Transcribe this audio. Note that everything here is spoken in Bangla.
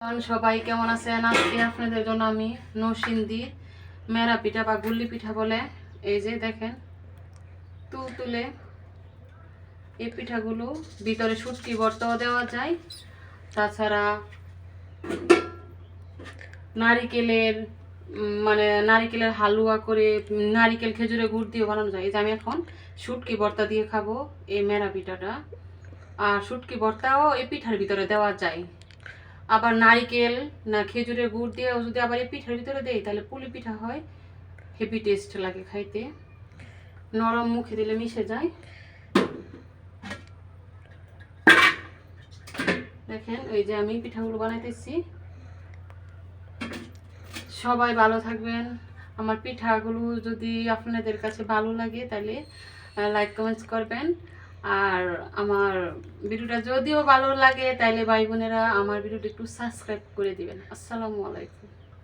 সবাই কেমন আছেন? আজকে আপনাদের জন্য আমি নরসিংদী মেরা পিঠা বা গুল্লি পিঠা বলে এই যে দেখেন তুলে এই পিঠাগুলো ভিতরে শুটকি ভর্তাও দেওয়া যায়। তাছাড়া নারিকেলের মানে নারিকেলের হালুয়া করে নারিকেল খেজুরের গুড় দিয়ে বানানো যায়। এই যে আমি এখন শুটকি ভর্তা দিয়ে খাবো এই মেরা পিঠাটা। আর শুটকি ভর্তাও এই পিঠার ভিতরে দেওয়া যায়। আবার নারিকেল না খেজুরের গুড় দিয়েও যদি আবার এই পিঠার ভিতরে দেই তাহলে পুলি পিঠা হয়। হেভি টেস্ট লাগে খাইতে, নরম মুখে দিলে মিশে যায়। দেখেন এই যে আমি পিঠাগুলো বানাইতেছি। সবাই ভালো থাকবেন। আমার পিঠাগুলো যদি আপনাদের কাছে ভালো লাগে তাহলে লাইক কমেন্টস করবেন। আর আমার ভিডিওটা যদিও ভালো লাগে তাহলে ভাই বোনেরা আমার ভিডিওটা একটু সাবস্ক্রাইব করে দিবেন। আসসালামু আলাইকুম।